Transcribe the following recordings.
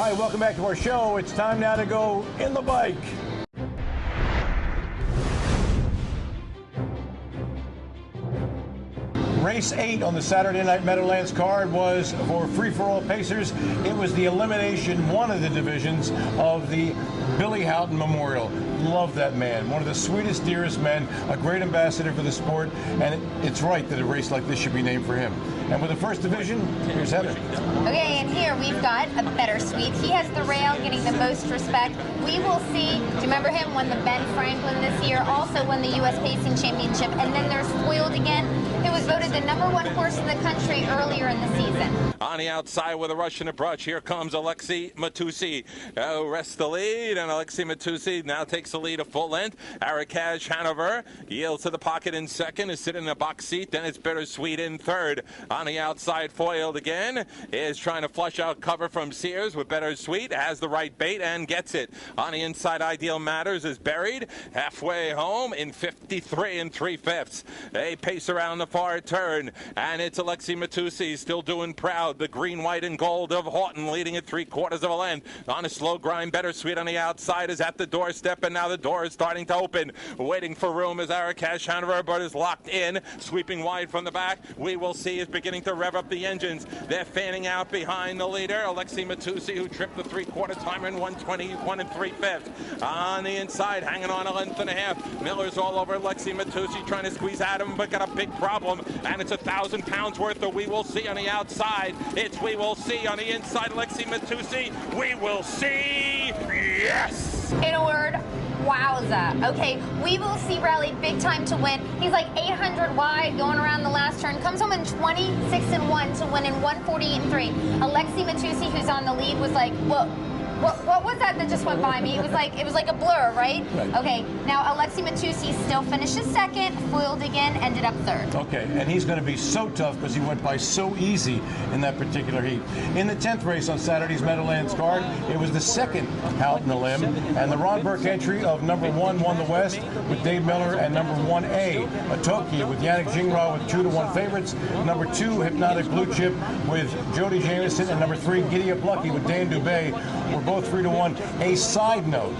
Hi, welcome back to our show. It's time now to go in the bike. Race 8 on the Saturday Night Meadowlands card was for free-for-all pacers. It was the elimination, one of the divisions of the Billy Houghton Memorial. Love that man. One of the sweetest, dearest men, a great ambassador for the sport, and it's right that a race like this should be named for him. And with the first division, here's Heather. Okay, and here we've got a better sweep. He has the rail getting the most respect. We will see, do you remember him? Won the Ben Franklin this year, also won the U.S. Pacing Championship, and then there's Foiled Again, who was voted the #1 horse in the country earlier in the season. On the outside with a rush and a brush, here comes Alexei Matusi. Rests the lead, and Alexei Matusi now takes the lead a full length. Arakash Hanover yields to the pocket in second, is sitting in a box seat, then it's Bittersweet in third. On the outside, Foiled Again is trying to flush out cover from Sears with Bittersweet, has the right bait and gets it. On the inside, Ideal Matters is buried halfway home in 53 3/5. They pace around the far turn, and it's Alexei Matusi still doing proud. The green, white, and gold of Houghton leading at 3/4 of a length. On a slow grind, Bittersweet on the outside is at the doorstep, and now the door is starting to open. Waiting for room is Arakash Hanover, but is locked in. Sweeping wide from the back, We Will See is beginning to rev up the engines. They're fanning out behind the leader, Alexei Matusi, who tripped the 3/4 timer in 1:21 3/5. On the inside, hanging on a length and a half. Miller's all over Alexei Matusi, trying to squeeze at him, but got a big problem. And it's 1,000 pounds worth of We Will See on the outside. It's We Will See on the inside, Alexei Matusi. We Will See, yes! In a word, wowza. Okay, We Will See rallied big time to win. He's like 800 wide going around the last turn. Comes home in 26-1 to win in 148 3. Alexei Matusi, who's on the lead, was like, whoa. What was that just went by me? It was like a blur, right? Okay, now Alexei Matusi still finishes second. Foiled Again ended up third. Okay, and he's going to be so tough because he went by so easy in that particular heat. In the 10th race on Saturday's Meadowlands card, it was the second Houghton Limb, and the Ron Burke entry of #1 won the West with Dave Miller, and #1A, Atokia, with Yannick Gingras with 2-1 favorites. #2, Hypnotic Blue Chip with Jody Jameson, and #3, Giddy Up Lucky with Dan Dubé were both 3-1. A side note,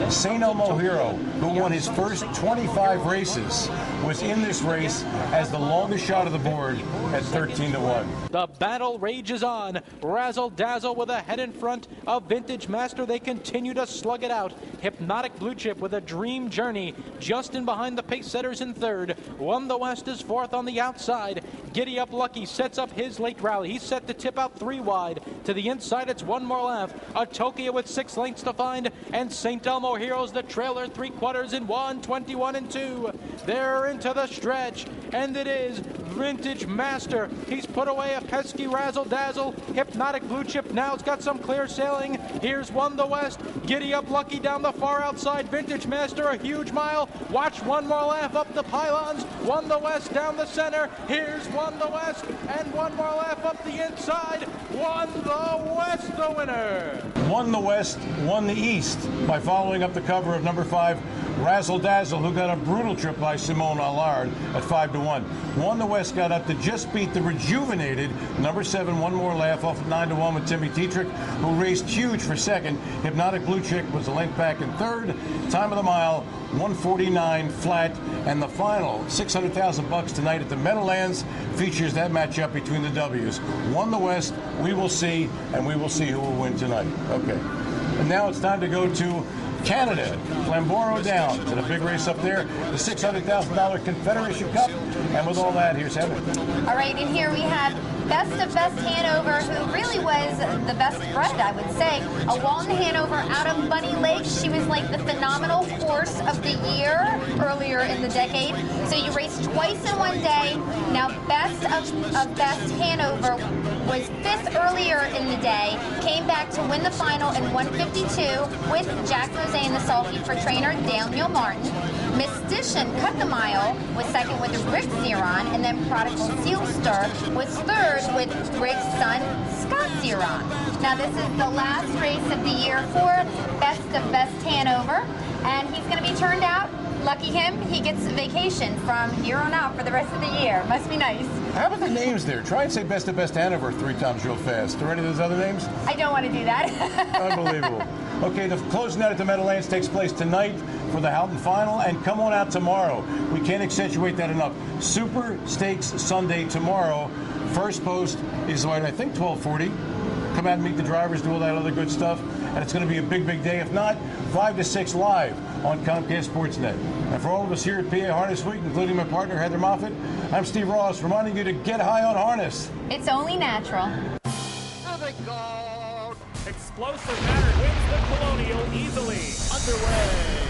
St. Elmo Hero, who won his first 25 races, was in this race as the longest shot of the board at 13-1. The battle rages on. Razzle Dazzle with a head in front of Vintage Master. They continue to slug it out. Hypnotic Blue Chip with a Dream Journey just in behind the pace setters in third. Won the West is fourth on the outside. Giddy Up Lucky sets up his late rally. He's set to tip out 3 wide. To the inside, it's One More Laugh. Atokia with 6 lengths to find, and St. Elmo Heroes, the trailer, 3/4 in 1:21 2. They're into the stretch, and it is Vintage Master. He's put away a pesky Razzle Dazzle. Hypnotic Blue Chip now's got some clear sailing. Here's One the West. Giddy Up Lucky down the far outside. Vintage Master a huge mile. Watch One More Laugh up the pylons. One the West down the center. Here's One the West, and One More Laugh up the inside. One the West, the winner. Won the West, won the East by following up the cover of #5, Razzle Dazzle, who got a brutal trip by Simone Allard at 5-1. Won the West got up to just beat the rejuvenated #7, One More Laugh, off at 9-1 with Timmy Dietrich, who raced huge for second. Hypnotic Blue Chick was a length back in third. Time of the mile, 1:49 flat, and the final $600,000 tonight at the Meadowlands features that matchup between the W's. Won the West, We Will See, and we will see who will win tonight. Okay, and now it's time to go to Canada, Flamboro Downs, and a big race up there, the $600,000 Confederation Cup. And with all that, here's Heather. All right, and here we have Best of Best Hanover, who really was the best bred, I would say. A Walton Hanover out of Bunny Lake. She was like the phenomenal horse of the year earlier in the decade. So you raced twice in one day. Now, Best of Best Hanover was 5th earlier in the day, came back to win the final in 1:52 with Jack Rose and the sulky for trainer Daniel Martin. Mystician cut the mile, was second with Rick Zeron, and then Prodigal Sealster was third with Rick's son, Scott Zeron. Now this is the last race of the year for Best of Best Hanover, and he's going to be turned out Lucky him, he gets vacation from here on out for the rest of the year. Must be nice. How about the names there? Try and say Best of Best Hanover 3 times real fast. Are any of those other names? I don't want to do that. Unbelievable. Okay, the closing out at the Meadowlands takes place tonight for the Houghton Final, and come on out tomorrow. We can't accentuate that enough. Super Stakes Sunday tomorrow. First post is, I think, 12:40. Come out and meet the drivers, do all that other good stuff, and it's going to be a big, big day. If not, 5 to 6 live on Comcast Sportsnet. And for all of us here at PA Harness Week, including my partner Heather Moffat, I'm Steve Ross, reminding you to get high on harness. It's only natural. Explosive Matter wins the Colonial easily. Underway.